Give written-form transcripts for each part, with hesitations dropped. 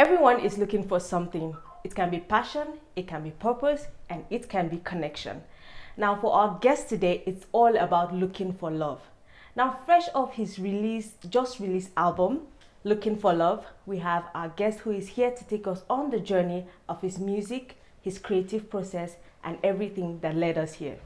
Everyone is looking for something. It can be passion, it can be purpose, and it can be connection. Now, for our guest today, it's all about looking for love. Now, fresh off his just released album, Looking for Love, we have our guest who is here to take us on the journey of his music, his creative process, and everything that led us here.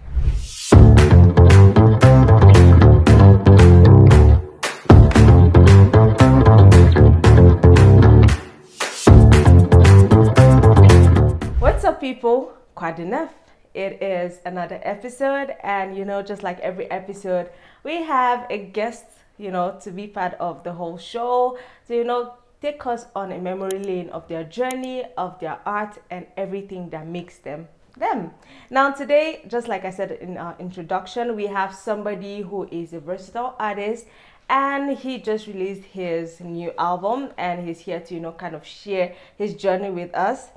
What's up, people? Quoi, Neuf. It is another episode, and just like every episode, we have a guest, to be part of the whole show, to take us on a memory lane of their journey, of their art, and everything that makes them them. Now, today, just like I said in our introduction, we have somebody who is a versatile artist, and he just released his new album, and he's here to kind of share his journey with us.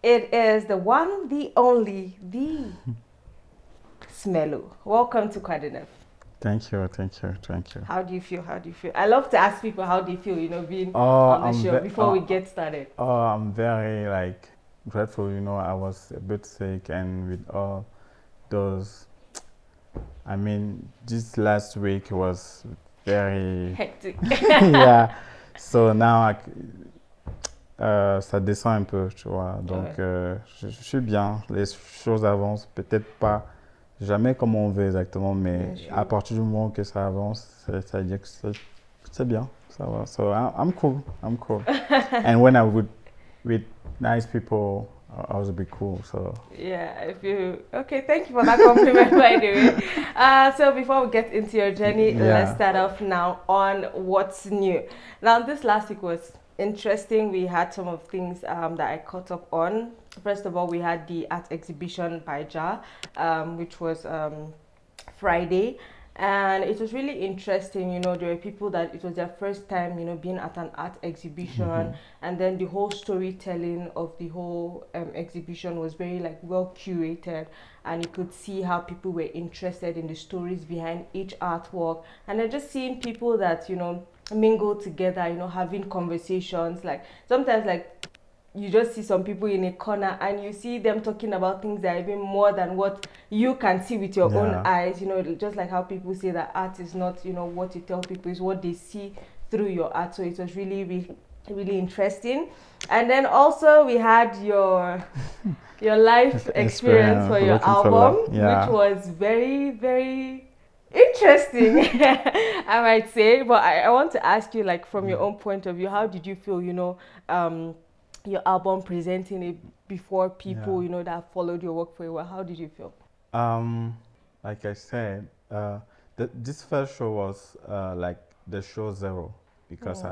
It is the one, the only, the Smelo. Welcome to Quoi. Thank you. How do you feel? I love to ask people how they feel, being on the show before we get started. I'm very grateful. I was a bit sick, and with all those, this last week was very hectic. Yeah. So now ça descend un peu, tu vois. Donc, je suis bien. Les choses avancent, peut-être pas jamais comme on veut exactement, mais à partir du moment que ça avance, ça veut dire que c'est bien. Ça va. So I'm cool. And when I'm with nice people, I was a bit cool. So yeah, okay, thank you for that compliment, by the way. So before we get into your journey, let's start off now on what's new. Now, this last week was interesting. We had some of things that I caught up on. First of all, we had the art exhibition by Ja, which was Friday, and it was really interesting. There were people that it was their first time being at an art exhibition, and then the whole storytelling of the whole exhibition was very well curated, and you could see how people were interested in the stories behind each artwork, and then just seeing people that mingle together, having conversations. Sometimes you just see some people in a corner and you see them talking about things that are even more than what you can see with your own eyes. Just like how people say that art is not what you tell people, is what they see through your art. So it was really interesting. And then also we had your life experience for your album, which was very interesting, I might say. But I want to ask you, from your own point of view, how did you feel, your album, presenting it before people, that followed your work for a while? How did you feel? Like I said, this first show was the show zero, because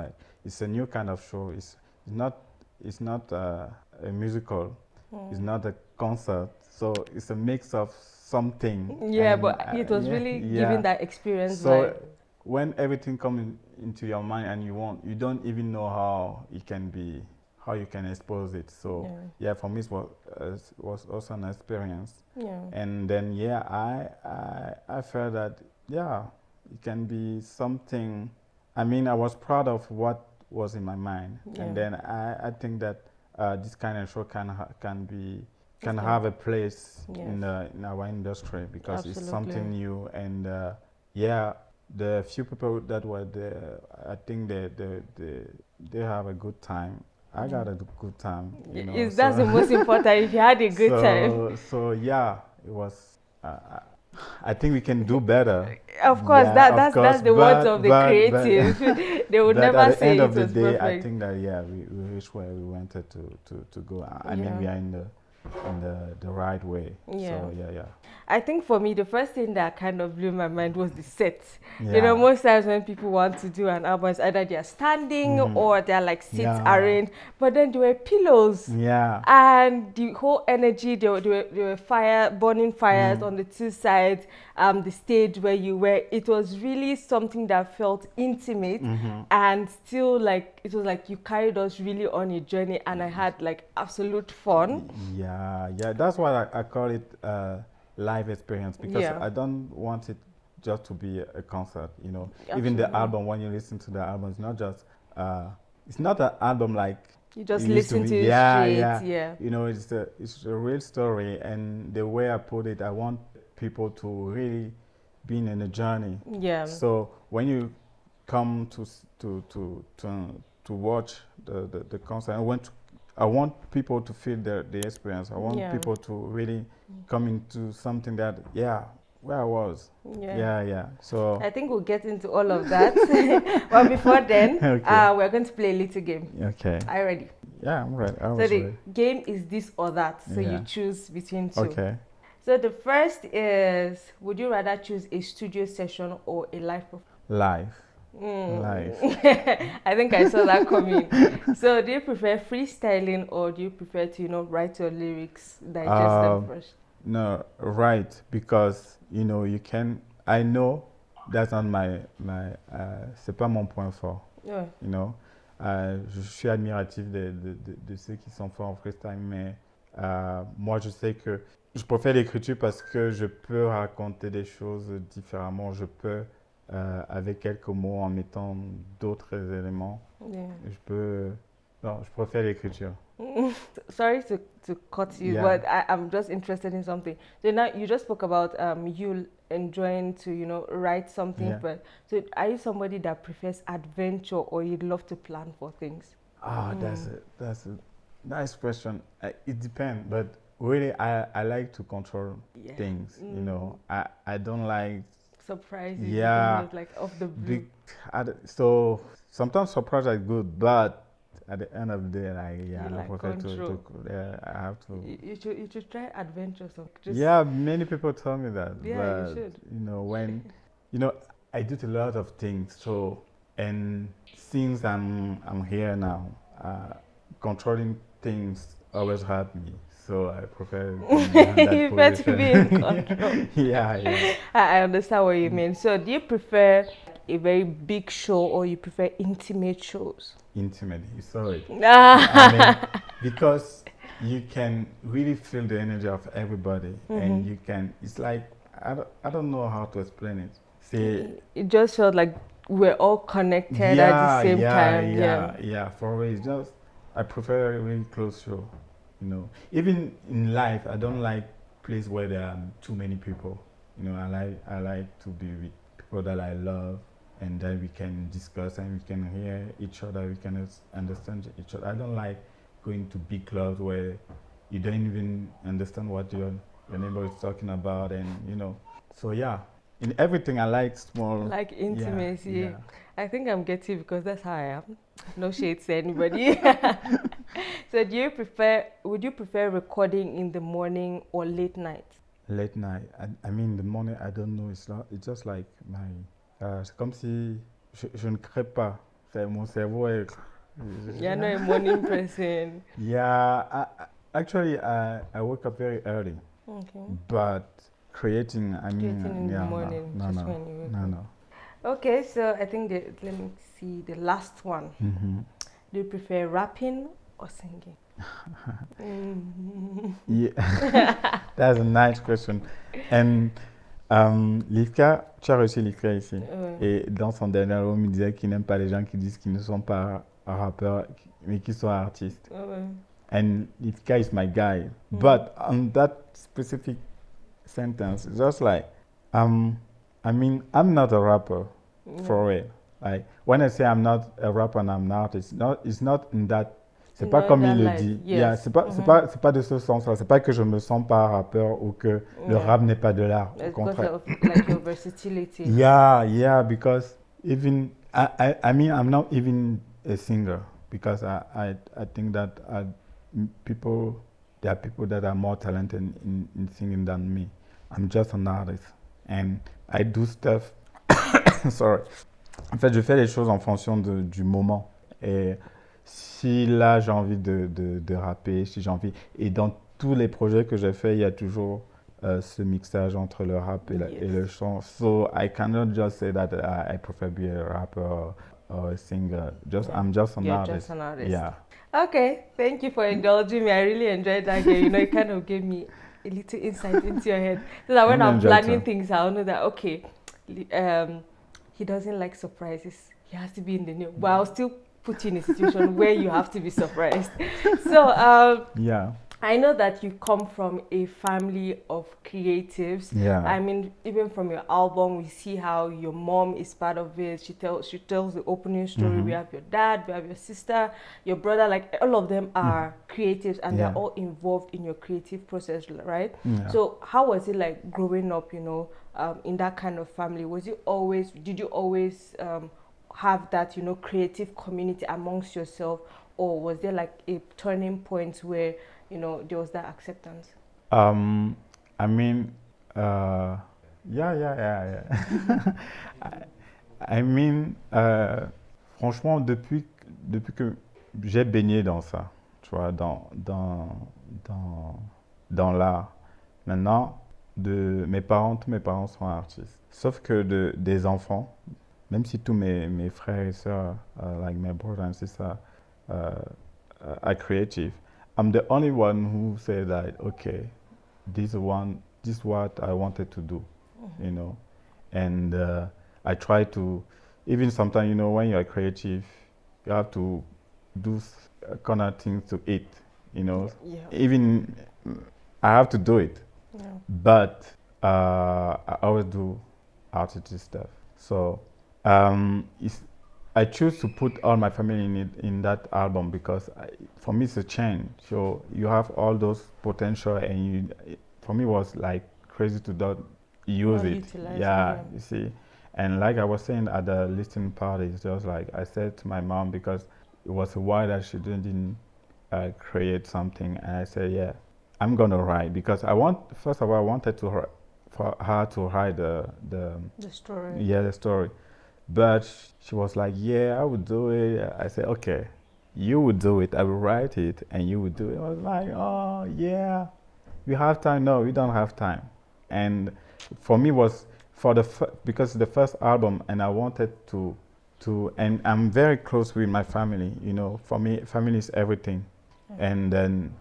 it's a new kind of show. It's not a musical. It's not a concert. So it's a mix of something. Yeah, but it was really giving that experience. So when everything comes into your mind and you don't even know how it can be, how you can expose it. So for me it was also an experience. Yeah. And then I felt that it can be something. I was proud of what was in my mind, and then I think that this kind of show can have a place in our industry, because it's something new. And the few people that were there, I think they have a good time. I got a good time. That's the most important. If you had a good time. So it was. I think we can do better. Of course, that's the words of the creative. They would never say it was perfect. At the end of the day, I think that we reached where we wanted to go. I mean, we are in the right way. Yeah. So I think for me, the first thing that kind of blew my mind was the set. Most times when people want to do an album, it's either they're standing or they're seats arranged, but then there were pillows. Yeah. And the whole energy, there were burning fires on the two sides, the stage where you were. It was really something that felt intimate, and still it was you carried us really on a journey, and I had absolute fun. Yeah, that's why I call it live experience, because I don't want it just to be a concert. Even the album, when you listen to the album, it's not just it's not an album like you just it used listen to it straight. Yeah. You know, it's a real story, and the way I put it, I want people to really be in a journey. Yeah. So when you come to watch the concert, I want people to feel the experience. I want people to really come into something that where I was. Yeah. So I think we'll get into all of that. But before then, we're going to play a little game. Okay. Are you ready? Yeah, I'm ready. So the game is this or that. So you choose between two. Okay. So the first is, would you rather choose a studio session or a live performance? Live. Live. I think I saw that coming. So do you prefer freestyling or do you prefer to, write your lyrics, digest them first? No, right, because you can. I know that's not c'est pas mon point fort. Yeah. Je suis admiratif de ceux qui sont forts en freestyle, mais moi je sais que je préfère l'écriture parce que je peux raconter des choses différemment. Je peux avec quelques mots en mettant d'autres éléments. Yeah. Je préfère l'écriture. Sorry to cut you, but I'm just interested in something. So now you just spoke about you enjoying to write something, but so are you somebody that prefers adventure or you'd love to plan for things? That's a nice question. It depends, but really I like to control things. I don't like surprises. Like off the blue. So sometimes surprises are good, but at the end of the day, I prefer to I have to. You should try adventure. Many people tell me that. Yeah, but, you should. When I do a lot of things. So and since I'm here now, controlling things always help me. So I prefer you prefer to be in control. Yeah. I understand what you mean. So do you prefer a very big show or you prefer intimate shows? Intimate, you saw it. I mean, because you can really feel the energy of everybody, and you can. It's like I don't know how to explain it. See, it just felt like we're all connected at the same time. Yeah. For me, it's just I prefer a really close show. Even in life, I don't like place where there are too many people. I like to be with people that I love, and then we can discuss and we can hear each other, we can understand each other. I don't like going to big clubs where you don't even understand what your neighbor is talking about, and So in everything I like small. Like intimacy. Yeah. I think I'm getting because that's how I am. No shades to anybody. So would you prefer recording in the morning or late night? Late night. I mean, the morning, I don't know. It's just like c'est comme si je ne crée pas. Mon cerveau est. You're not a morning person. Yeah. Actually, I wake up very early. Okay. But creating in the morning. No. Okay, so I think let me see the last one. Mm-hmm. Do you prefer rapping or singing? Yeah, that's a nice question. And Livka, tu as reçu Livka ici. Et dans son dernier album, il disait qu'il n'aime pas les gens qui disent qu'ils ne sont pas rappeurs, mais qui sont artistes. And Livka is my guy. But on that specific sentence, it's just like, I mean, I'm not a rapper, for real. Like, when I say I'm not a rapper and I'm not, it's not in that. C'est pas comme il le dit. Yes. C'est pas de ce sens-là. C'est pas que je me sens pas rappeur ou que le rap n'est pas de l'art. Au contraire. Like your versatility. Yeah, because even I mean I'm not even a singer because I think that there are people that are more talented in singing than me. I'm just an artist and I do stuff. Sorry. En fait, je fais les choses en fonction du moment. Et si là, j'ai envie de rapper, si j'ai envie... Et dans tous les projets que j'ai faits, il y a toujours ce mixage entre le rap et le chant. So I cannot just say that I prefer be a rapper or a singer. I'm just an artist. Just an artist. Yeah. Okay, thank you for indulging me. I really enjoyed that game. It kind of gave me a little insight into your head. So that when I'm planning things, I'll know that, okay, he doesn't like surprises. He has to be in the new. But I'll still put you in a situation where you have to be surprised. So, yeah. I know that you come from a family of creatives. Yeah. I mean, even from your album, we see how your mom is part of it. She tells the opening story. We have your dad, we have your sister, your brother. Like all of them are creatives, and they're all involved in your creative process, right? Yeah. So, how was it like growing up? In that kind of family? Did you always have that creative community amongst yourself, or was there like a turning point where there was that acceptance? I mean, yeah. I mean, franchement, depuis que j'ai baigné dans ça, tu vois, dans l'art. Maintenant, tous mes parents sont artistes. Sauf que des enfants, même si tous mes frères et sœurs, like my brother and sister, are creative, I'm the only one who said that, okay, this is what I wanted to do, and I try to, even sometimes, when you're creative, you have to do kind of things to eat, Yeah. even I have to do it, but I always do artistic stuff. So I choose to put all my family in that album because for me it's a change. So you have all those potential, and for me it was like crazy to not use it. Yeah, you see. And like I was saying at the listening party, it's just like I said to my mom, because it was a while that she didn't create something, and I said, yeah, I'm gonna write, because first of all, I wanted for her to write the story. Yeah, the story. But she was like, yeah, I would do it. I said, okay, you would do it. I will write it and you would do it. I was like, oh, yeah. You have time? No, we don't have time. And for me was because the first album, and I wanted to, and I'm very close with my family. For me, family is everything. And then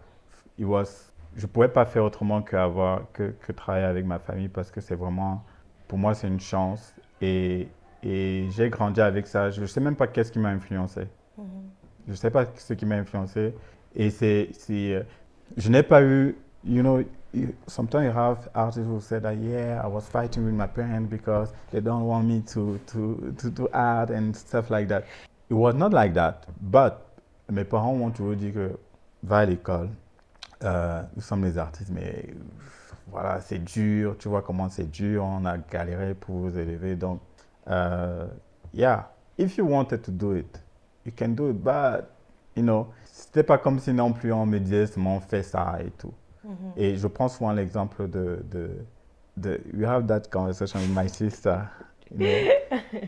je pouvais pas faire autrement que travailler avec ma famille, parce que c'est vraiment, pour moi, c'est une chance. Et j'ai grandi avec ça. Je ne sais même pas qu'est-ce qui m'a influencé. Je ne sais pas ce qui m'a influencé. Et je n'ai pas eu, sometimes you have artists who say that, yeah, I was fighting with my parents because they don't want me to do art and stuff like that. It was not like that. But mes parents m'ont toujours dit que va à l'école. Nous sommes les artistes, mais voilà, c'est dur. Tu vois comment c'est dur. On a galéré pour vous élever. Donc, yeah, if you wanted to do it, you can do it, but, c'était pas comme si non plus on me disait seulement fais ça et tout. Et je prends souvent l'exemple you have that conversation with my sister,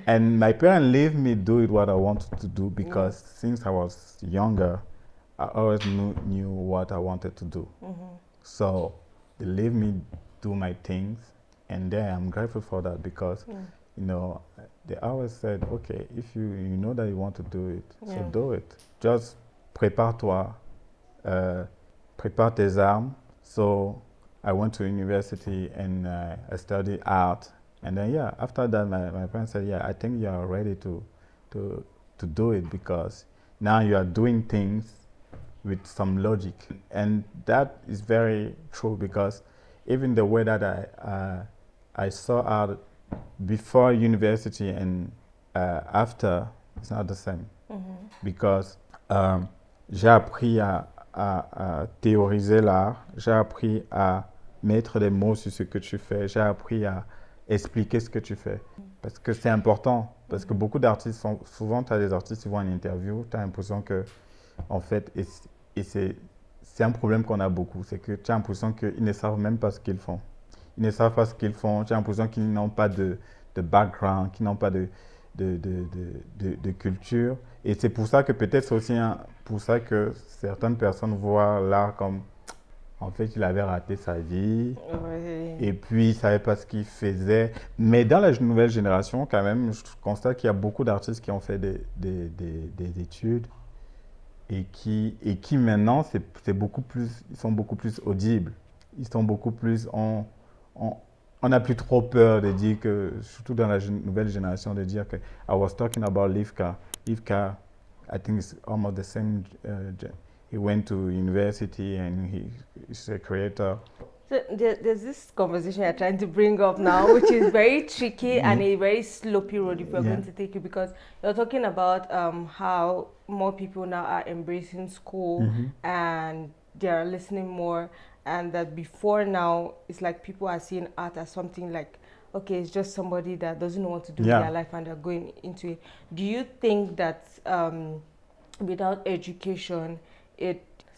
and my parents leave me do it what I wanted to do, because since I was younger, I always knew what I wanted to do. So they leave me do my things, and then I'm grateful for that, because they always said, okay, if you know that you want to do it, so do it. Just prépare-toi, prépare tes armes. So I went to university and I studied art. And then, after that, my parents said, I think you are ready to do it, because now you are doing things with some logic. And that is very true, because even the way that I saw art before university and after, it's not the same. Because j'ai appris à théoriser l'art, j'ai appris à mettre des mots sur ce que tu fais, j'ai appris à expliquer ce que tu fais. Parce que c'est important, parce que beaucoup d'artistes, souvent tu as des artistes qui vont en interview, tu as l'impression que, en fait, et c'est un problème qu'on a beaucoup, c'est que tu as l'impression qu'ils ne savent même pas ce qu'ils font. Ils ne savent pas ce qu'ils font, tu as l'impression qu'ils n'ont pas de background, qu'ils n'ont pas de culture. Et c'est pour ça que peut-être c'est aussi pour ça que certaines personnes voient l'art comme, en fait, il avait raté sa vie, et puis il ne savait pas ce qu'il faisait. Mais dans la nouvelle génération, quand même, je constate qu'il y a beaucoup d'artistes qui ont fait des études, et qui maintenant, c'est beaucoup plus, ils sont beaucoup plus audibles. Ils sont beaucoup plus, on n'a plus trop peur de dire que, surtout dans la nouvelle génération, de dire que I was talking about Livka. Livka I think it's almost the same. He went to university and he's a creator. So there's this conversation you're trying to bring up now, which is very tricky and a very slopey road if we're going to take it, because you're talking about how more people now are embracing school and they're listening more, and that before now it's like people are seeing art as something like, okay, it's just somebody that doesn't know what to do with their life and they're going into it. Do you think that without education,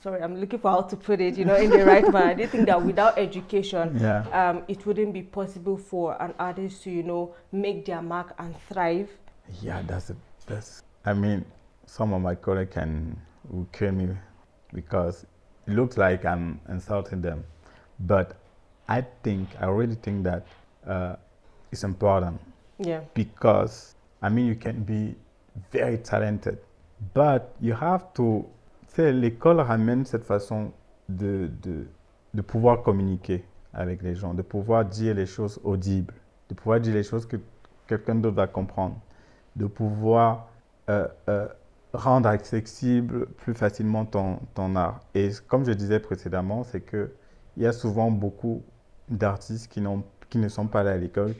I'm looking for how to put it, in the right manner. Do you think that without education, it wouldn't be possible for an artist to, make their mark and thrive? Yeah, I mean, some of my colleagues will kill me because it looks like I'm insulting them. But I really think that it's important. Yeah. Because, you can be very talented, but you have to... L'école ramène cette façon de pouvoir communiquer avec les gens, de pouvoir dire les choses audibles, de pouvoir dire les choses que quelqu'un d'autre va comprendre, de pouvoir rendre accessible plus facilement ton art. Et comme je disais précédemment, c'est qu'il y a souvent beaucoup d'artistes qui ne sont pas allés à l'école,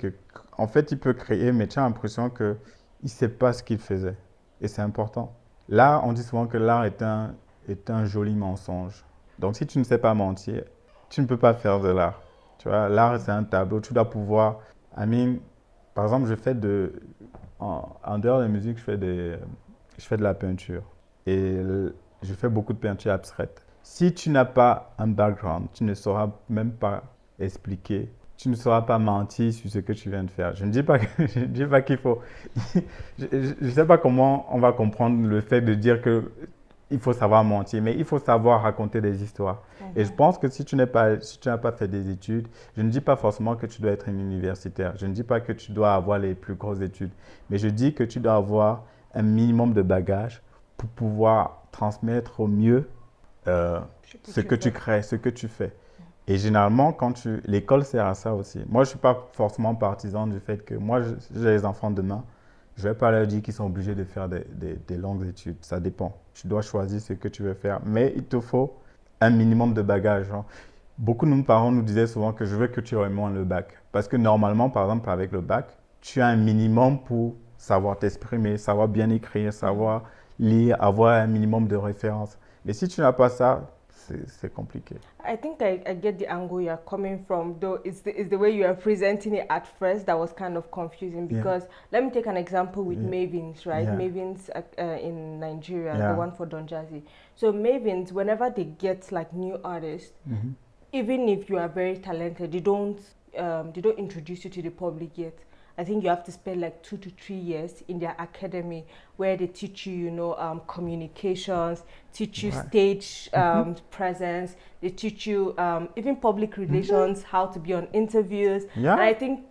en fait, il peut créer, mais tu as l'impression qu'il ne sait pas ce qu'il faisait. Et c'est important. Là, on dit souvent que l'art est un joli mensonge. Donc, si tu ne sais pas mentir, tu ne peux pas faire de l'art. Tu vois, l'art, c'est un tableau. Tu dois pouvoir... par exemple, en dehors de la musique, je fais de la peinture. Et je fais beaucoup de peinture abstraite. Si tu n'as pas un background, tu ne sauras même pas expliquer. Tu ne sauras pas mentir sur ce que tu viens de faire. Je ne dis pas qu'il faut... je ne sais pas comment on va comprendre le fait de dire que il faut savoir mentir, mais il faut savoir raconter des histoires. Et je pense que si tu n'as pas fait des études, je ne dis pas forcément que tu dois être un universitaire. Je ne dis pas que tu dois avoir les plus grosses études. Mais je dis que tu dois avoir un minimum de bagages pour pouvoir transmettre au mieux ce que tu crées, ce que tu fais. Et généralement, l'école sert à ça aussi. Moi, je ne suis pas forcément partisan du fait que moi, j'ai les enfants demain. Je ne vais pas leur dire qu'ils sont obligés de faire des longues études. Ça dépend. Tu dois choisir ce que tu veux faire. Mais il te faut un minimum de bagages. Beaucoup de nos parents nous disaient souvent que je veux que tu aies au moins le bac. Parce que normalement, par exemple, avec le bac, tu as un minimum pour savoir t'exprimer, savoir bien écrire, savoir lire, avoir un minimum de références. Mais si tu n'as pas ça, c'est compliqué. I think I get the angle you're coming from, though it's the way you are presenting it at first that was kind of confusing, because let me take an example with Mavins, right? Mavins in Nigeria, the one for Don Jazzy. So Mavins, whenever they get like new artists, even if you are very talented, they don't introduce you to the public yet. I think you have to spend like 2 to 3 years in their academy where they teach you, communications, teach you stage presence. They teach you even public relations, how to be on interviews. Yeah. And I think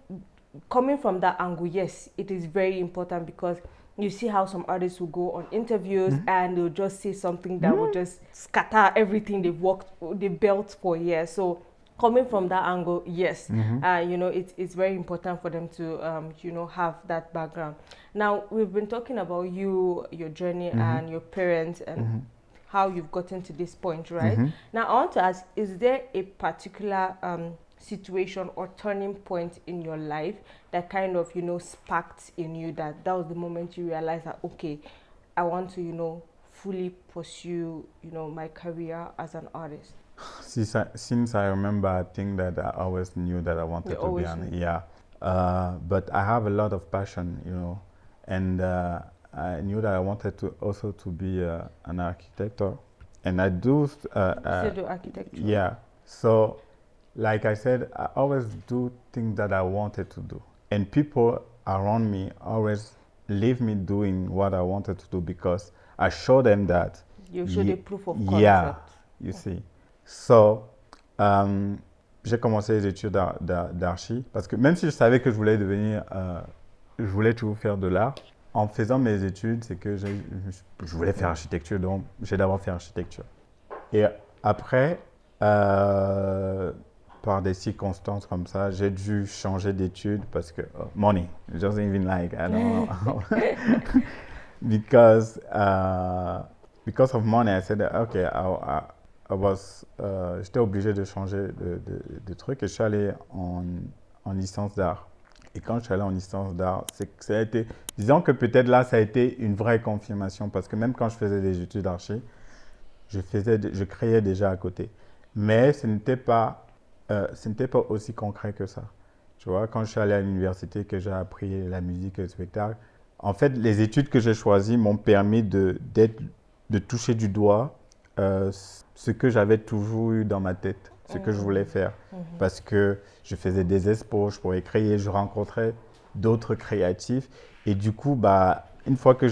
coming from that angle, yes, it is very important, because you see how some artists will go on interviews and they'll just say something that will just scatter everything they built for years. So coming from that angle, yes, it's very important for them to, have that background. Now, we've been talking about your journey and your parents and how you've gotten to this point, right? Now, I want to ask, is there a particular situation or turning point in your life that kind of, sparked in you that was the moment you realized that, okay, I want to, fully pursue, my career as an artist? Since I remember, I think that I always knew that I wanted to be but I have a lot of passion, and I knew that I wanted to be an architect, and I do. Still do architecture. Yeah. So, like I said, I always do things that I wanted to do, and people around me always leave me doing what I wanted to do because I show them that. You show the proof of concept. Yeah. You see. So, j'ai commencé les études d'archi parce que même si je savais que je voulais toujours faire de l'art, en faisant mes études, c'est que je voulais faire architecture, donc j'ai d'abord fait architecture. Et après, par des circonstances comme ça, j'ai dû changer d'études parce que money, just even like, I don't know. because because of money, I said, okay, j'étais obligé de changer de truc et je suis allé en licence d'art. Et quand je suis allé en licence d'art, ça a été, disons que peut-être là, ça a été une vraie confirmation parce que même quand je faisais des études d'archi, je créais déjà à côté. Mais ce n'était pas aussi concret que ça. Tu vois, quand je suis allé à l'université, que j'ai appris la musique et le spectacle, en fait, les études que j'ai choisies m'ont permis de toucher du doigt ce que j'avais toujours eu dans ma tête, ce que je voulais faire. Parce que je faisais des expos, je pouvais créer, je rencontrais d'autres créatifs. Et du coup, bah, une fois que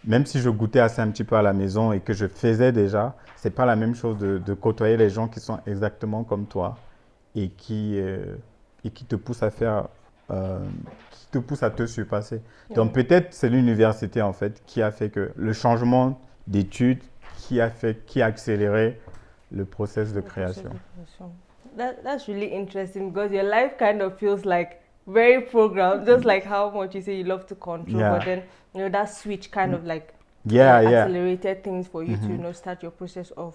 même si je goûtais assez un petit peu à la maison et que je faisais déjà, c'est pas la même chose de côtoyer les gens qui sont exactement comme toi et qui te poussent à faire, euh, qui te poussent à te surpasser. Donc peut-être c'est l'université en fait qui a fait que le changement d'études qui a accéléré le process de création. That's really interesting because your life kind of feels like very programmed, just like how much you say you love to control, but then that switch kind of like accelerated things for you to start your process of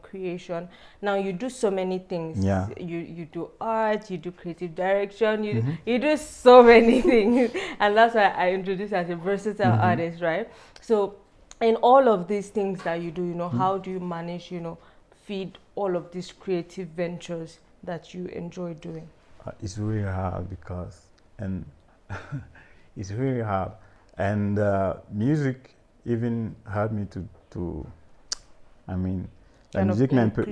creation. Now you do so many things. You do art, you do creative direction, you do so many things, and that's why I introduced you as a versatile artist, right? So in all of these things that you do, how do you manage feed all of these creative ventures that you enjoy doing? It's really hard and it's really hard, and music even helped me I mean, la musique m'a un peu,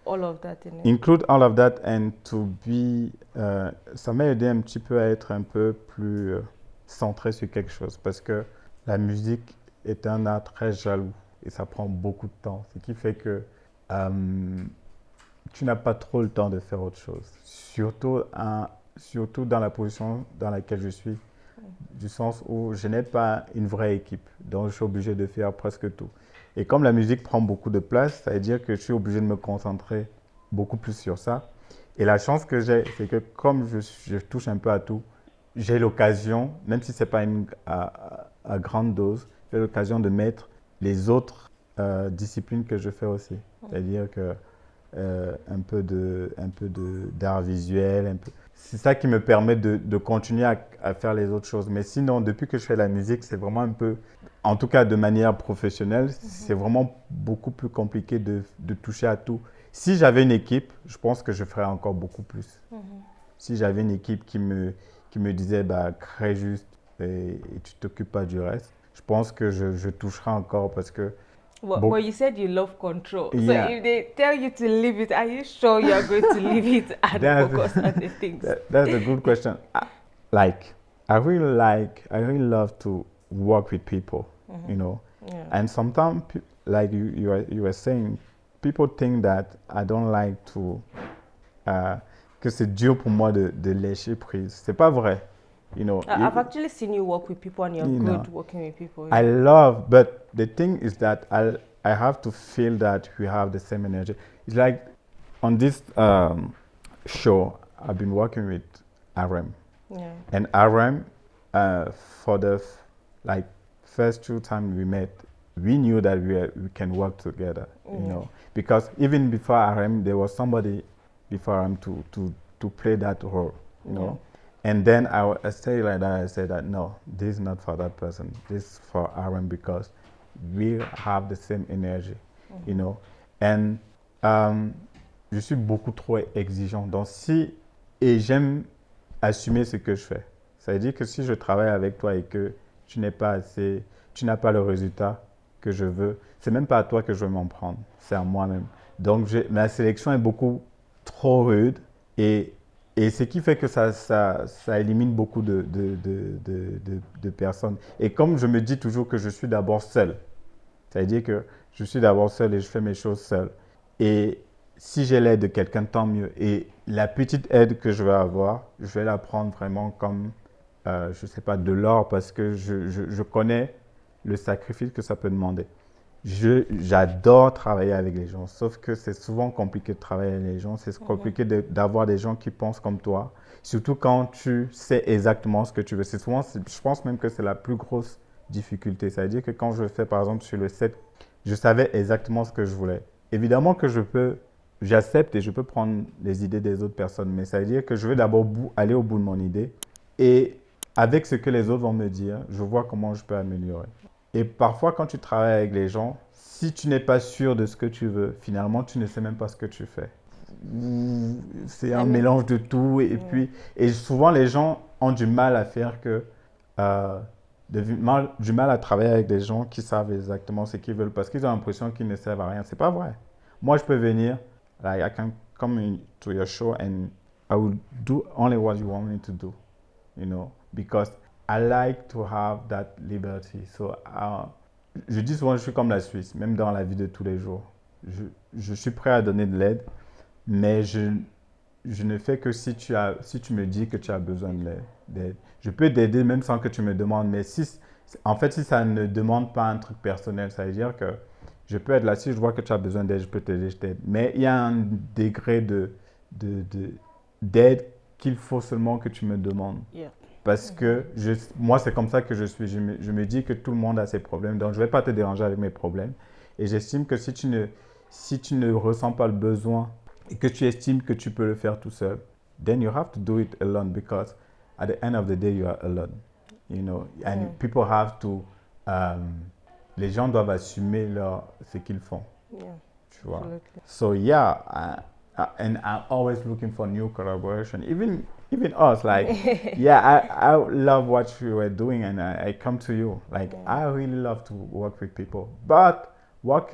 all of that in it. Include all of that and to be, ça m'a aidé un petit peu à être un peu plus centré sur quelque chose parce que la musique est un art très jaloux et ça prend beaucoup de temps, ce qui fait que tu n'as pas trop le temps de faire autre chose, surtout dans la position dans laquelle je suis, du sens où je n'ai pas une vraie équipe, donc je suis obligé de faire presque tout. Et comme la musique prend beaucoup de place, ça veut dire que je suis obligé de me concentrer beaucoup plus sur ça. Et la chance que j'ai, c'est que comme je touche un peu à tout, j'ai l'occasion, même si ce n'est pas à grande dose, j'ai l'occasion de mettre les autres disciplines que je fais aussi. C'est-à-dire que un peu d'art visuel, c'est ça qui me permet de continuer à faire les autres choses. Mais sinon, depuis que je fais la musique, c'est vraiment un peu, en tout cas de manière professionnelle, c'est vraiment beaucoup plus compliqué de toucher à tout. Si j'avais une équipe, je pense que je ferais encore beaucoup plus. Si j'avais une équipe qui me disait, bah, crée juste et tu ne t'occupes pas du reste, je pense que je toucherais encore parce que But you said you love control. So if they tell you to leave it, are you sure you are going to leave it and focus on the things? That's a good question. I really love to work with people, And sometimes, like you were saying, people think that I don't like to, que c'est dur pour moi de lâcher prise. C'est pas vrai. I've actually seen you work with people and you're good working with people. I love, but the thing is that I have to feel that we have the same energy. It's like on this show, I've been working with RM. And RM, for the first 2 times we met, we knew that we can work together, because even before RM, there was somebody before RM to play that role, And then I say like that, I say that no, this is not for that person. This is for Aaron because we have the same energy, And je suis beaucoup trop exigeant. Donc et j'aime assumer ce que je fais. Ça veut dire que si je travaille avec toi et que tu n'as pas le résultat que je veux, c'est même pas à toi que je vais m'en prendre, c'est à moi-même. Donc ma sélection est beaucoup trop rude et ce qui fait que ça élimine beaucoup de personnes. Et comme je me dis toujours que je suis d'abord seul, ça veut dire que je suis d'abord seul et je fais mes choses seul. Et si j'ai l'aide de quelqu'un, tant mieux. Et la petite aide que je vais avoir, je vais la prendre vraiment comme, je ne sais pas, de l'or parce que je connais le sacrifice que ça peut demander. J'adore travailler avec les gens, sauf que c'est souvent compliqué de travailler avec les gens. C'est compliqué d'avoir des gens qui pensent comme toi, surtout quand tu sais exactement ce que tu veux. Je pense même que c'est la plus grosse difficulté. C'est-à-dire que quand je fais, par exemple, sur le set, je savais exactement ce que je voulais. Évidemment que j'accepte et je peux prendre les idées des autres personnes, mais ça veut dire que je vais d'abord aller au bout de mon idée et avec ce que les autres vont me dire, je vois comment je peux améliorer. Et parfois, quand tu travailles avec les gens, si tu n'es pas sûr de ce que tu veux, finalement, tu ne sais même pas ce que tu fais. C'est un mélange de tout et souvent les gens ont du mal à faire du mal à travailler avec des gens qui savent exactement ce qu'ils veulent parce qu'ils ont l'impression qu'ils ne servent à rien. C'est pas vrai. Moi, je peux venir, like I can come to your show and I will do only what you want me to do, you know, because I like to have that liberty. So, je dis souvent, je suis comme la Suisse, même dans la vie de tous les jours. Je suis prêt à donner de l'aide, mais je ne fais que si tu me dis que tu as besoin d'aide. Je peux t'aider même sans que tu me demandes, mais si ça ne demande pas un truc personnel, ça veut dire que je peux être là, si je vois que tu as besoin d'aide, je peux t'aider, je t'aide. Mais il y a un degré d'aide qu'il faut seulement que tu me demandes. Yeah. Parce que moi, c'est comme ça que je suis. Je me dis que tout le monde a ses problèmes, donc je ne vais pas te déranger avec mes problèmes. Et j'estime que si tu ne ressens pas le besoin et que tu estimes que tu peux le faire tout seul, then you have to do it alone because at the end of the day, you are alone. You know, and people have to... les gens doivent assumer ce qu'ils font. Yeah. Tu vois? Absolutely. So yeah, and I'm always looking for new collaboration. Even us, like, I love what you were doing and I come to you. Like, I really love to work with people. But the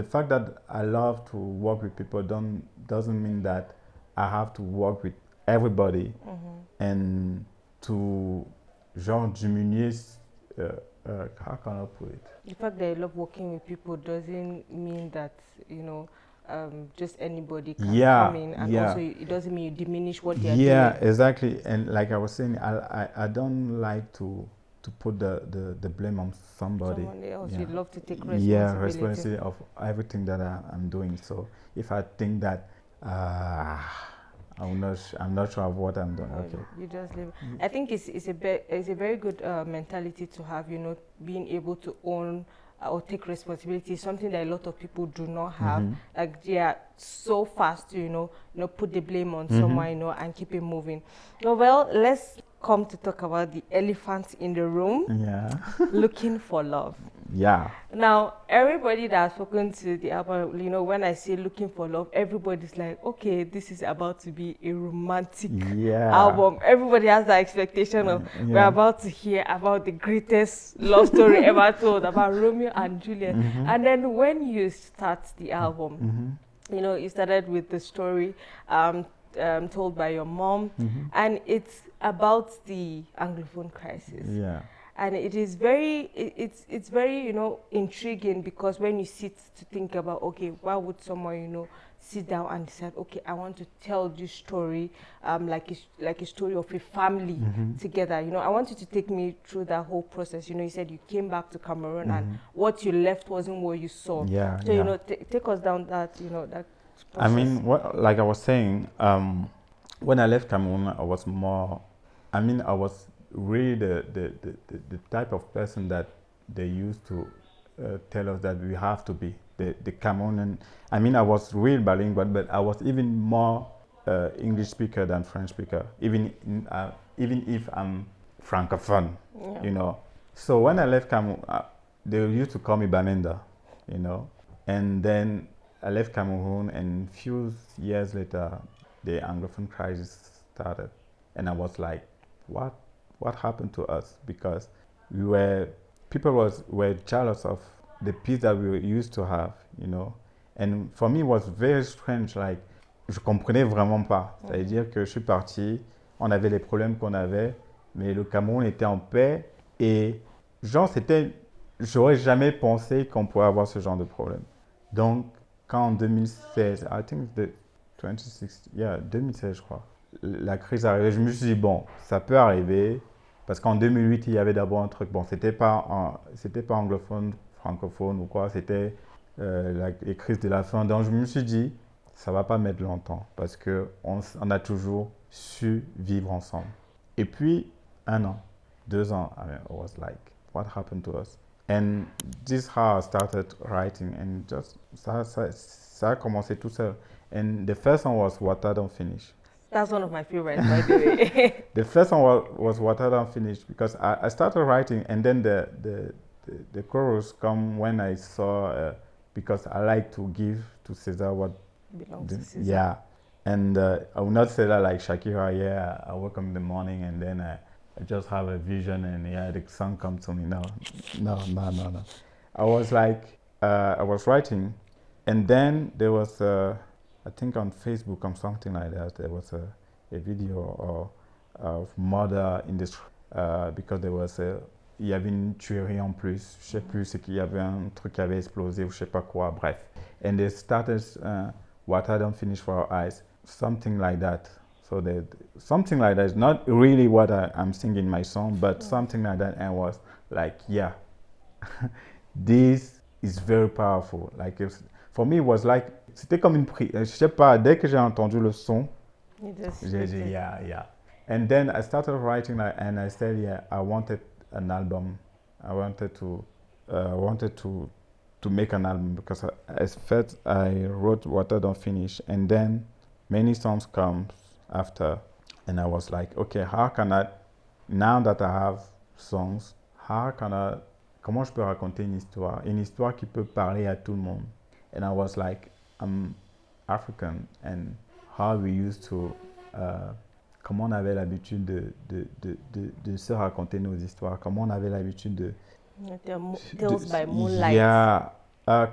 fact that I love to work with people doesn't mean that I have to work with everybody and to genre diminuer, how can I put it? The fact that you love working with people doesn't mean that, just anybody can come in, and also it doesn't mean you diminish what they're doing. Yeah, exactly. And like I was saying, I don't like to put the blame on somebody. Someone else. You love to take responsibility. Yeah, responsibility of everything that I'm doing. So if I think that I'm not sure of what I'm doing. Okay. You just live. I think it's a very good mentality to have. Being able to own or take responsibility is something that a lot of people do not have. Like they are so fast to put the blame on someone and keep it moving. Well, let's come to talk about the elephant in the room. Yeah. Looking for love. Yeah. Now, everybody that's spoken to the album, when I say looking for love, everybody's like, okay, this is about to be a romantic album. Everybody has that expectation of we're about to hear about the greatest love story ever told, about Romeo and Juliet. And then when you start the album, you started with the story told by your mom, and it's about the Anglophone crisis. Yeah. And it is very, it's very, intriguing, because when you sit to think about, okay, why would someone, sit down and decide, okay, I want to tell this story, like a story of a family together. I want you to take me through that whole process. You said you came back to Cameroon and what you left wasn't what you saw. Yeah. So, take us down that, that process. I mean, like I was saying, when I left Cameroon, I was really the type of person that they used to tell us that we have to be. The Cameroonian, I was real bilingual, but I was even more English speaker than French speaker, even if I'm Francophone, So when I left Cameroon, they used to call me Bamenda, and then I left Cameroon, and few years later, the Anglophone crisis started, and I was like, what happened to us? Because people were jealous of the peace that we used to have, And for me, it was very strange. Like, je comprenais vraiment pas. C'est-à-dire que je suis parti, on avait les problèmes qu'on avait, mais le Cameroun était en paix et j'aurais jamais pensé qu'on pourrait avoir ce genre de problème. Donc, quand en 2016, I think 2016, je crois, la crise arrivait, je me suis dit, bon, ça peut arriver, parce qu'en 2008, il y avait d'abord un truc, bon, c'était pas anglophone, francophone ou quoi, c'était les crises de la faim. Donc, je me suis dit, ça va pas mettre longtemps, parce qu'on a toujours su vivre ensemble. Et puis, 1 an. 2 ans. I mean, I was like, what happened to us? And this is how I started writing, and just ça a commencé tout seul. And the first one was What I Don't Finish. That's one of my favorites, by the way. The first one was What I Don't Finish, because I started writing, and then the chorus come when I saw, because I like to give to Cesar what belongs to Cesar. Yeah. And I will not say that like Shakira, yeah, I wake up in the morning and then I just have a vision and yeah, the song comes to me. No. I was like, I was writing, and then there was, I think on Facebook or something like that, there was a video of murder in this, because there was il y avait une tuerie en plus, je sais plus, c'est qu'il y avait un truc qui avait explosé ou je sais pas quoi, bref. And they started What I Don't Finish for Our Eyes, something like that. So that something like that is not really what I'm singing in my song, but something like that. And I was like, yeah, this is very powerful. Like for me, it was like, c'était comme une prière. Je sais pas, dès que j'ai entendu le son, j'ai dit, yeah. And then I started writing, and I said, yeah, I wanted an album. I wanted to make an album, because I wrote What I Don't Finish, and then many songs come after, and I was like, okay, how can I, now that I have songs, comment je peux raconter une histoire qui peut parler à tout le monde? And I was like, I'm African, and how we used to, comment on avait l'habitude de se raconter nos histoires, comment on avait l'habitude de Tales by Moonlight. Yeah,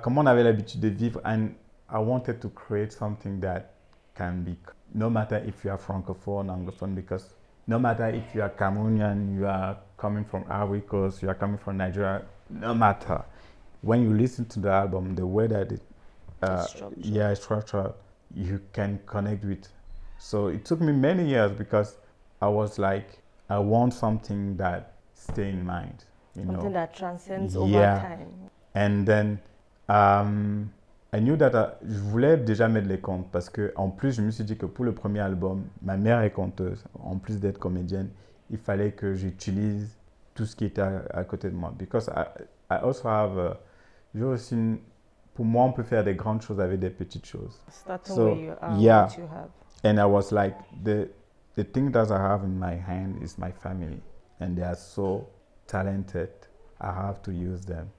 comment on avait l'habitude de vivre, and I wanted to create something that can be, no matter if you are francophone, anglophone, because no matter if you are Cameroonian, you are coming from Ivory Coast, you are coming from Nigeria, no matter, when you listen to the album, the way that it, structured, you can connect with. So it took me many years, because I was like, I want something that stay in mind. Something that transcends over time. And then I knew that je voulais déjà mettre les contes, parce que en plus je me suis dit que pour le premier album, ma mère est conteuse, en plus d'être comédienne, il fallait que j'utilise tout ce qui était à côté de moi. Because I also have, j'ai aussi pour moi on peut faire des grandes choses avec des petites choses. Starting where you are, what you have. And I was like, the thing that I have in my hand is my family, and they are so talented. I have to use them.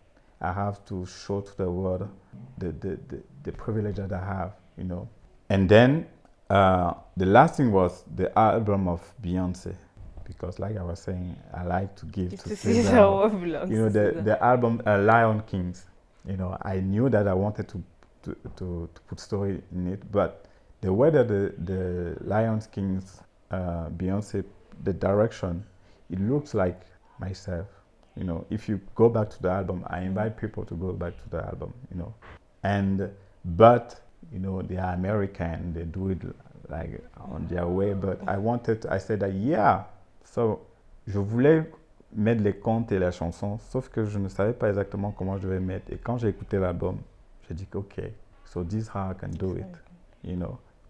I have to show to the world the privilege that I have, And then the last thing was the album of Beyonce, because like I was saying, I like to give to Cesar. What belongs to the album Lion Kings. I knew that I wanted to put story in it, but the way that the Lion Kings, Beyonce, the direction, it looks like myself. If you go back to the album, I invite people to go back to the album, but they are American, they do it like on their way, but I said that, yeah, so je voulais mettre les contes et la chanson, sauf que je ne savais pas exactement comment je vais mettre, et quand j'ai écouté l'album, j'ai dit okay, so this is how I can do it,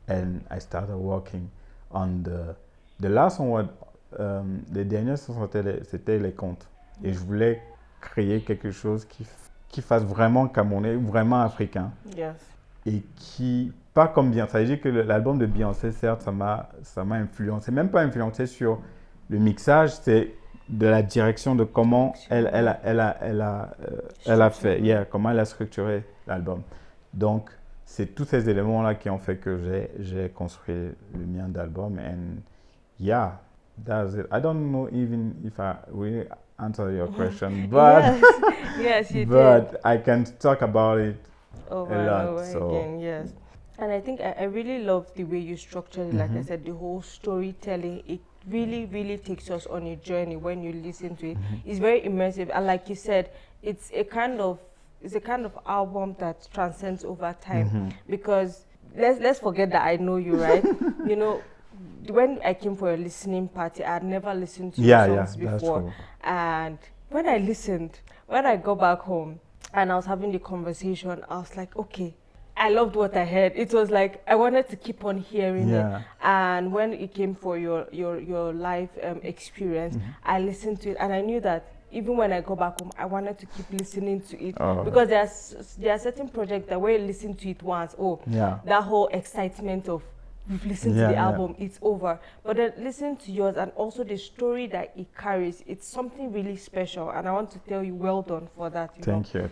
and I started working on the last one, les dernières c'était les contes. Et je voulais créer quelque chose qui fasse vraiment camerounais, vraiment africain. Yes. Et qui, pas comme Beyoncé. Ça veut dire que l'album de Beyoncé, certes, ça m'a influencé. Même pas influencé sur le mixage, c'est de la direction de comment elle a fait, comment elle a structuré l'album. Donc, c'est tous ces éléments-là qui ont fait que j'ai construit le mien d'album. And yeah, that's it. I don't know even if I really answer your question, but yes, you but did. I can talk about it over a lot, and over again. Yes, and I think I really love the way you structured it. Like I said, the whole storytelling, it really takes us on a journey when you listen to it. It's very immersive, and like you said, it's a kind of album that transcends over time. Because let's forget that I know you, right? When I came for a listening party, I had never listened to your songs before. And when I listened, when I got back home and I was having the conversation, I was like, okay, I loved what I heard. It was like I wanted to keep on hearing it. And when it came for your live experience, I listened to it, and I knew that even when I go back home, I wanted to keep listening to it because there are certain projects that when you listen to it once, that whole excitement of we've listened to the album, it's over. But then listen to yours, and also the story that it carries, it's something really special. And I want to tell you, well done for that. Thank you.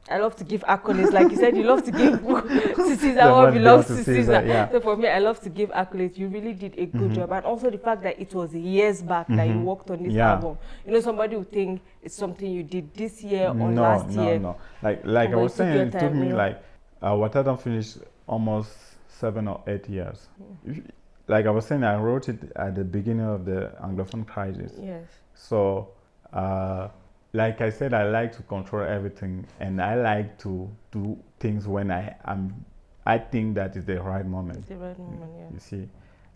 I love to give accolades. Like you said, you love to give to Caesar what belongs to Caesar. So for me, I love to give accolades. You really did a good job. And also the fact that it was years back that you worked on this album. You know, somebody would think it's something you did this year or last year. No. Like I was saying, it took me like, what I don't finish almost 7 or 8 years. Like I was saying, I wrote it at the beginning of the Anglophone crisis. Yes. So, like I said, I like to control everything, and I like to do things when I think that is the right moment. It's the right moment, yeah. You see,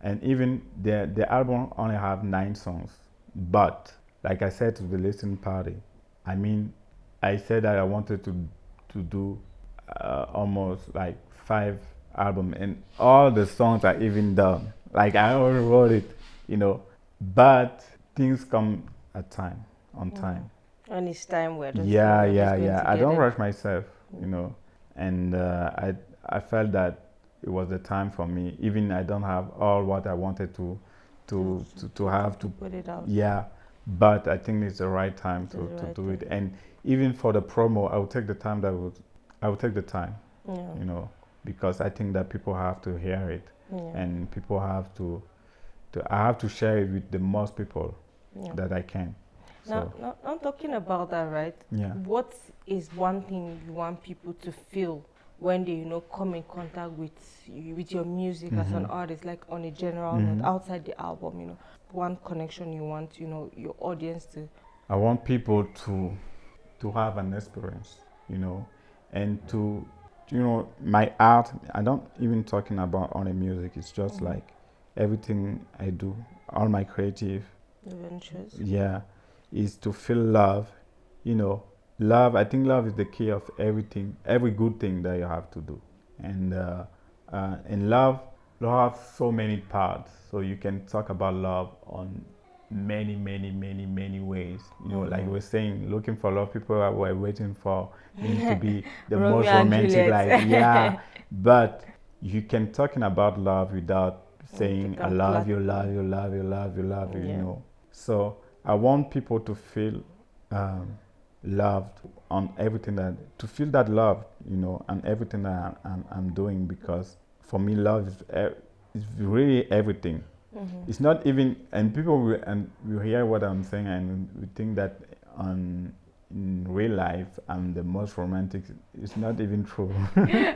and even the album only have 9 songs, but like I said to the listening party, I mean, I said that I wanted to do almost like 5 album, and all the songs are even done. Like I already wrote it, you know, but things come on time. And it's time we're just I don't rush myself, you know, and I felt that it was the time for me. Even I don't have all what I wanted to have to put it out. Yeah, but I think it's the right time to do it. And even for the promo, I will take the time. You know. Because I think that people have to hear it, and people have to I have to share it with the most people that I can. Now, I'm talking about that, right? Yeah. What is one thing you want people to feel when they, come in contact with your music as an artist, like on a general note, outside the album, one connection you want, your audience to? I want people to have an experience, and to my art, I don't even talking about only music, it's just like everything I do, all my creative ventures. Is to feel love. Love, I think love is the key of everything, every good thing that you have to do. And love has so many parts, so you can talk about love on many ways. Like we were saying, looking for love, people were waiting for me to be the most romantic, like but you can talking about love without saying I love you, So I want people to feel loved on everything to feel that love, and everything that I'm doing, because for me love is really everything. It's not even, and people will hear what I'm saying and we think that in real life I'm the most romantic. It's not even true.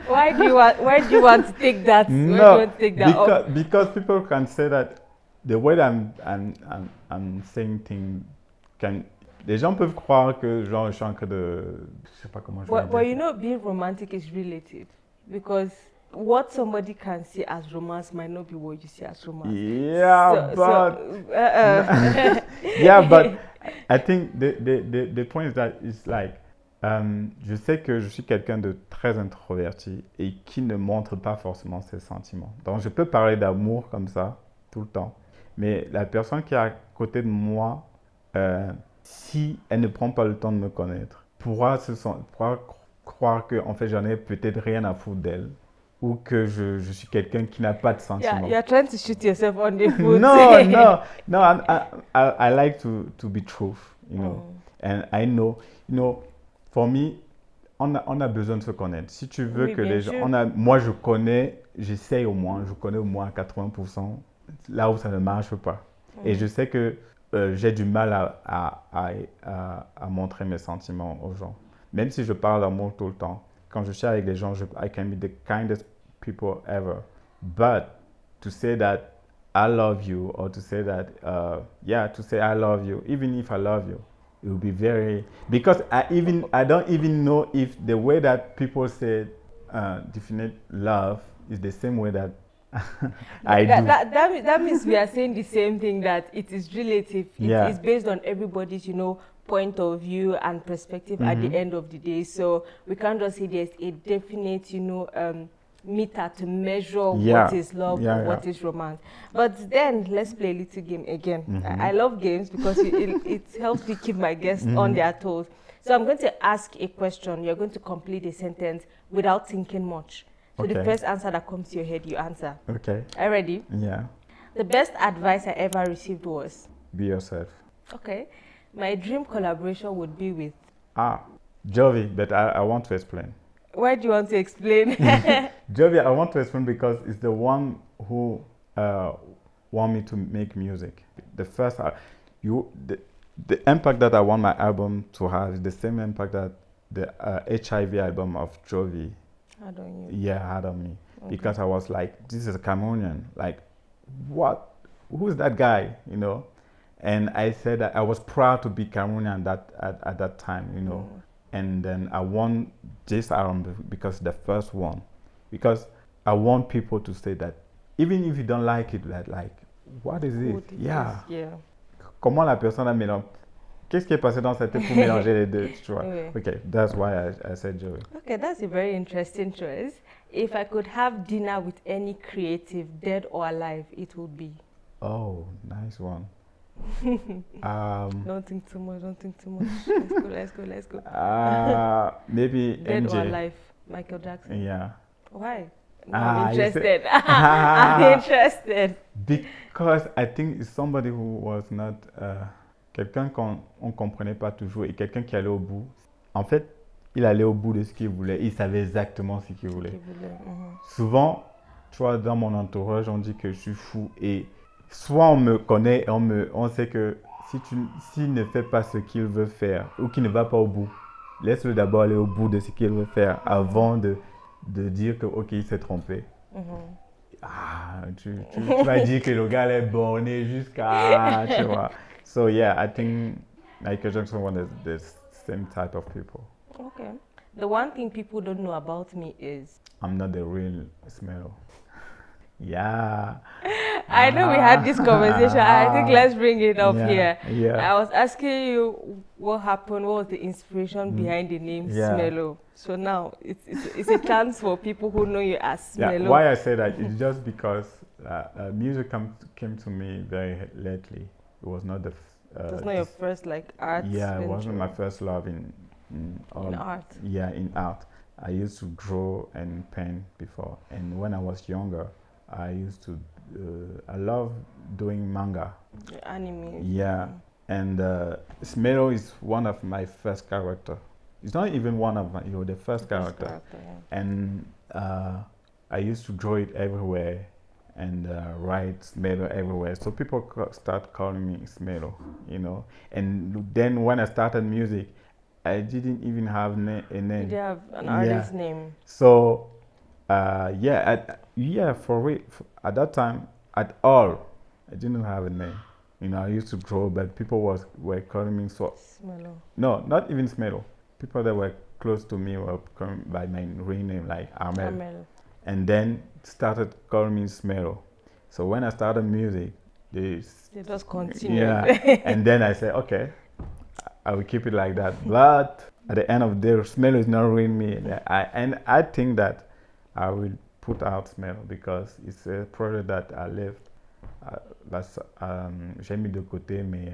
Why do you want to take that? No, because people can say that the way that I'm saying things les gens peuvent croire que genre je suis en train de, je sais pas comment je vais dire. Well, being romantic is relative, because what somebody can see as romance might not be what you see as romance. But I think the point is that it's like je sais que je suis quelqu'un de très introverti et qui ne montre pas forcément ses sentiments. Donc je peux parler d'amour comme ça tout le temps, mais la personne qui est à côté de moi, si elle ne prend pas le temps de me connaître, pourra croire que en fait j'en ai peut-être rien à foutre d'elle, ou que je suis quelqu'un qui n'a pas de sentiments. You're trying to shoot yourself on the foot. No, I like to be truth, and I know, for me, on a besoin de se connaître. Si tu veux que les gens, moi je connais au moins 80%, là où ça ne marche pas. Et je sais que j'ai du mal à montrer mes sentiments aux gens. Même si je parle d'amour tout le temps, quand je suis avec les gens, I can be the kindest people ever. But to say that I love you, or to say that, to say I love you, even if I love you, it will be very, because I don't even know if the way that people say definite love is the same way that I do. That means we are saying the same thing, that it is relative. It is based on everybody's, point of view and perspective at the end of the day. So we can't just say there's a definite, meter to measure what is love or what is romance. But then let's play a little game again. I love games because it helps me keep my guests on their toes. So I'm going to ask a question. You're going to complete a sentence without thinking much. So the first answer that comes to your head, you answer. Okay. Are you ready? Yeah. The best advice I ever received was? Be yourself. Okay. My dream collaboration would be with? Jovi, but I want to explain. Why do you want to explain? Jovi, I want to explain because it's the one who want me to make music. The first, the impact that I want my album to have is the same impact that the HIV album of Jovi had on you. Yeah, had on me. Okay. Because I was like, this is a Cameroonian. Like, what? Who's that guy? And I said that I was proud to be Cameroonian at that time, And then I won this album because the first one. Because I want people to say that even if you don't like it, like what is it? Yeah. Comment la personne a mélangé? Qu'est-ce qui est passé dans cette tête pour mélanger les deux, tu vois? Oui. Okay, that's why I said Joey. Okay, that's a very interesting choice. If I could have dinner with any creative, dead or alive, it would be? Oh, nice one. Don't think too much. Let's go. Maybe Dead MJ. or alive, Michael Jackson. Yeah. Why? I'm interested. I'm interested. Because I think it's somebody who was not quelqu'un qu'on comprenait pas toujours et quelqu'un qui allait au bout. En fait, il allait au bout de ce qu'il voulait. Il savait exactement ce qu'il voulait. Souvent, tu vois, dans mon entourage, on dit que je suis fou et soit on me connaît et on sait que s'il ne fait pas ce qu'il veut faire ou qu'il ne va pas au bout, laisse-le d'abord aller au bout de ce qu'il veut faire avant de dire que ok, il s'est trompé. Tu vas dire que le gars est borné jusqu'à, tu vois. So yeah, I think Michael Jackson was the same type of people. Okay. The one thing people don't know about me is I'm not the real Smelo. Yeah. I know we had this conversation. I think let's bring it up here. Yeah. I was asking you what happened, what was the inspiration behind the name Smelo. So now it's a chance for people who know you as Smelo. Yeah, why I say that is just because music came to me very lately. It was not it was not your first art. Yeah, it wasn't my first love in art. Yeah, in art. I used to draw and paint before, and when I was younger, I used to. I love doing manga. Anime. Yeah, and Smelo is one of my first character. It's not even one of my, the first character. And I used to draw it everywhere and write Smelo everywhere. So people start calling me Smelo, And then when I started music, I didn't even have a name. You didn't have an artist name. So, for real, at that time, at all, I didn't have a name. I used to draw, but people were calling me Smelo. No, not even Smelo. People that were close to me were calling by my real name, like Armel. And then started calling me Smelo. So when I started music, they just continued. Yeah, and then I said, okay, I will keep it like that. But at the end of the day, Smelo is not really me. And I think that I will put out Smelo because it's a project that I left. J'ai mis de côté, mais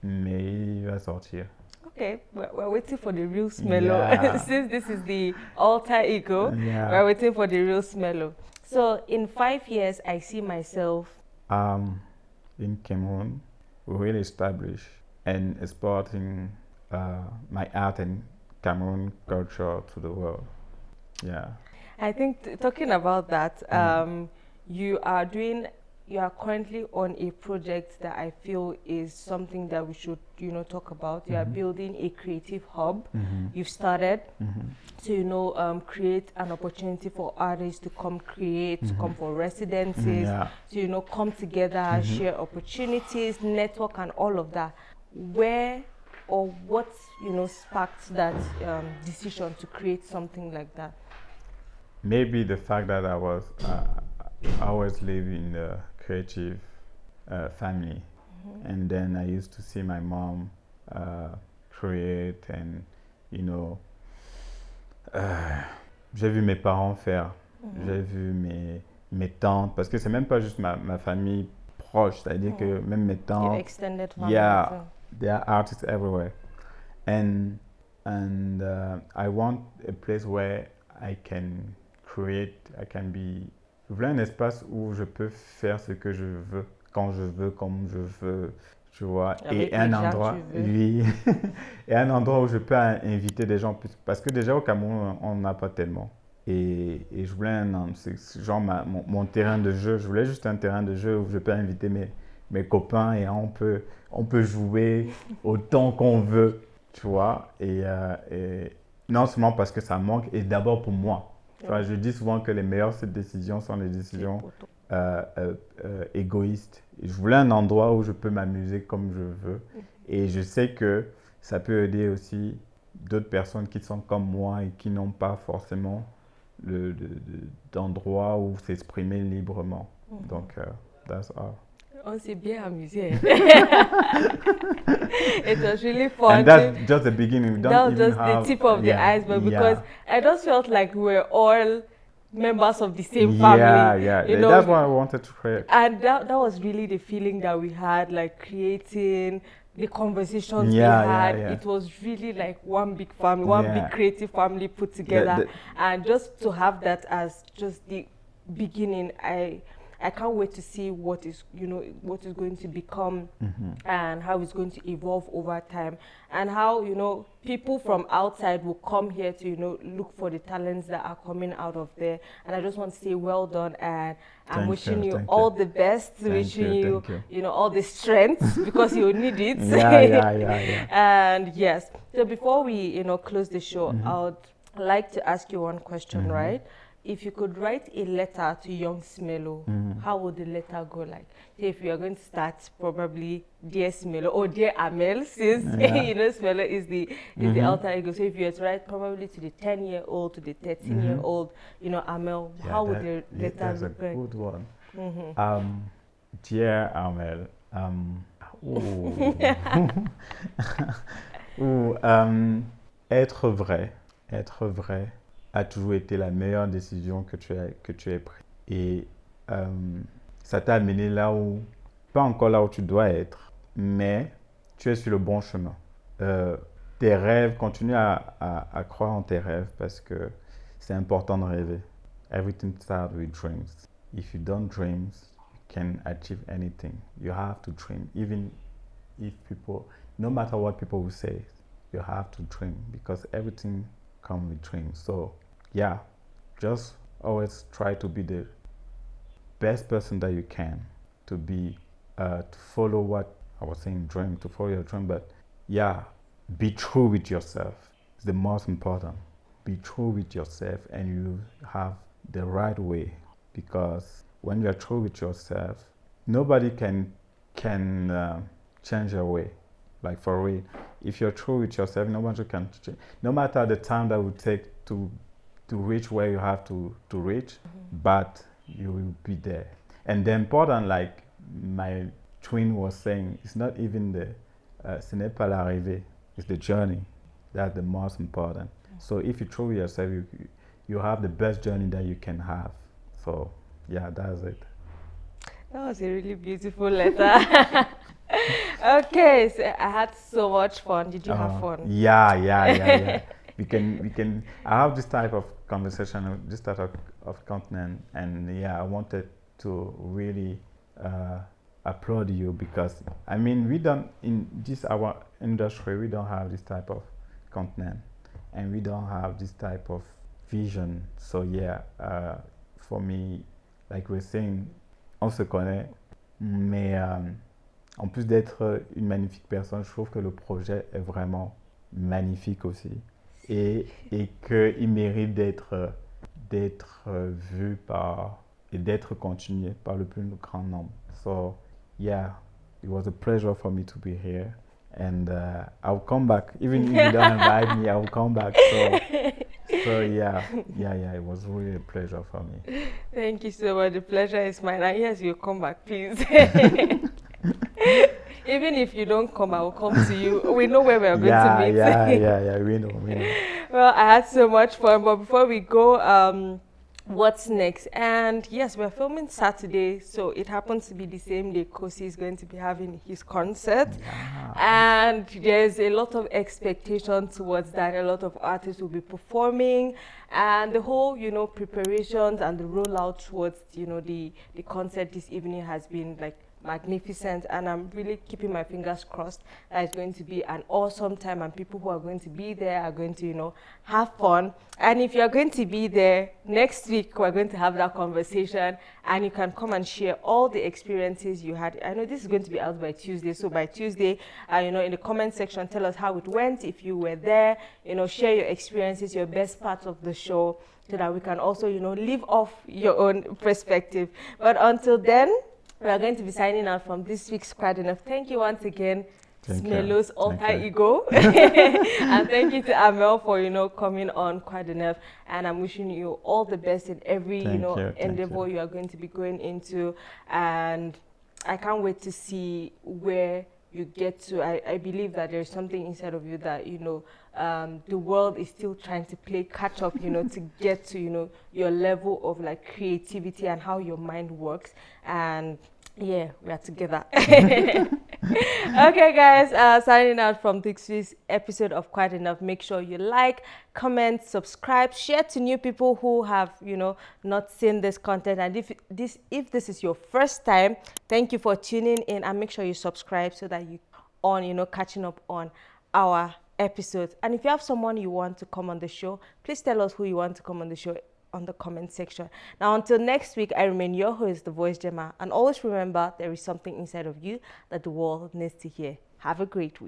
il va sortir. Okay, we're waiting for the real Smelo. Yeah. Since this is the alter ego, we're waiting for the real Smelo. So in 5 years, I see myself in Cameroon, really established and exporting my art and Cameroon culture to the world. Yeah. I think talking about that, you are currently on a project that I feel is something that we should, talk about. You are building a creative hub. You've started to, create an opportunity for artists to come create, to come for residencies, to, come together, share opportunities, network, and all of that. Where or what, sparked that decision to create something like that? Maybe the fact that I always live in the creative family, and then I used to see my mom create and, j'ai vu mes parents faire, j'ai vu mes tantes, parce que c'est même pas juste ma famille proche, c'est-à-dire que même mes tantes, your extended family, yeah, there are artists everywhere, and I want a place where I can create, I can be. Je voulais un espace où je peux faire ce que je veux, quand je veux, comme je veux, tu vois, avec et un endroit, oui, et un endroit où je peux inviter des gens, parce que déjà au Cameroun, on n'a pas tellement. Et je voulais c'est genre mon terrain de jeu, je voulais juste un terrain de jeu où je peux inviter mes copains et on peut jouer autant qu'on veut, tu vois, et non seulement parce que ça manque, et d'abord pour moi. Enfin, je dis souvent que les meilleures décisions sont les décisions égoïstes. Et je voulais un endroit où je peux m'amuser comme je veux. Et je sais que ça peut aider aussi d'autres personnes qui sont comme moi et qui n'ont pas forcément d'endroit où s'exprimer librement. Donc, that's all. On s'est bien amusé. It was really fun. And that's just the beginning. We don't that was even just have, the tip of the iceberg, because I just felt like we were all members of the same family. Yeah. That's what I wanted to create. And that was really the feeling that we had, like creating the conversations we had. It was really like one big family, one big creative family put together. And just to have that as just the beginning, I can't wait to see what is going to become and how it's going to evolve over time, and how, people from outside will come here to, look for the talents that are coming out of there. And I just want to say well done, and I'm wishing you all the best, wishing you all the strength, because you need it. Yeah. And yes, so before we, close the show, I would like to ask you one question, right? If you could write a letter to young Smelo, how would the letter go like? So if you are going to start, probably Dear Smelo or Dear Amel, since Smelo is the alter ego. So if you were to write probably to the 10-year-old, to the 13-year-old, Amel, how would the letter look like? That's a good one. Dear Amel, être vrai a toujours été la meilleure décision que tu aies prise. Et ça t'a amené là où, pas encore là où tu dois être, mais tu es sur le bon chemin. Tes rêves, continue à croire en tes rêves, parce que c'est important de rêver. Everything starts with dreams. If you don't dream, you can achieve anything. You have to dream. Even if no matter what people will say, you have to dream, because everything comes with dreams. So, yeah, just always try to be the best person that you can, to follow what I was saying, to follow your dream, but yeah, be true with yourself. It's the most important. Be true with yourself, and you have the right way, because when you are true with yourself, nobody can change your way. Like, for real, if you're true with yourself, nobody can change. No matter the time that would take to reach where you have to reach, but you will be there. And the important, like my twin was saying, it's not even ce n'est pas l'arrivée, it's the journey. That's the most important. So if you true with yourself, you have the best journey that you can have. So yeah, that's it. That was a really beautiful letter. Okay, so I had so much fun. Did you have fun? Yeah. we can. I have this type of conversation, this type of content, and yeah, I wanted to really applaud you, because I mean, we don't, in this our industry, we don't have this type of content, and we don't have this type of vision. So yeah, for me, like we're saying, on se connaît, mais en plus d'être une magnifique personne, je trouve que le projet est vraiment magnifique aussi, et qu'il mérite d'être vu et d'être continué par le plus grand nombre. So yeah, it was a pleasure for me to be here, and I'll come back. Even if you don't invite me, I'll come back. So yeah, it was really a pleasure for me. Thank you so much. The pleasure is mine. And yes, you'll come back, please. Even if you don't come, I will come to you. We know where we are going to meet. Yeah, we know. Well, I had so much fun, but before we go, what's next? And yes, we're filming Saturday, so it happens to be the same day Kosi is going to be having his concert. And there's a lot of expectation towards that. A lot of artists will be performing, and the whole, preparations and the rollout towards, the concert this evening has been like magnificent, and I'm really keeping my fingers crossed that it's going to be an awesome time, and people who are going to be there are going to have fun. And if you're going to be there next week, we're going to have that conversation, and you can come and share all the experiences you had. I know this is going to be out by Tuesday, so by Tuesday, in the comment section, tell us how it went, if you were there, share your experiences, your best parts of the show, so that we can also live off your own perspective. But until then, we are going to be signing out from this week's Quite Enough. Thank you once again, Smelo's alter ego. And thank you to Amel for, coming on Quite Enough. And I'm wishing you all the best in every, endeavor you are going to be going into. And I can't wait to see where you get to. I believe that there's something inside of you that, the world is still trying to play catch up, to get to, your level of like creativity and how your mind works. And yeah, we are together. Okay, guys, signing out from this week's episode of Quite Enough. Make sure you like, comment, subscribe, share to new people who have, not seen this content. And if this is your first time, thank you for tuning in, and make sure you subscribe so that you catching up on our episodes. And if you have someone you want to come on the show, please tell us who you want to come on the show on the comment section. Now, until next week, I remain your host, the Voice Gemma, and always remember there is something inside of you that the world needs to hear. Have a great week.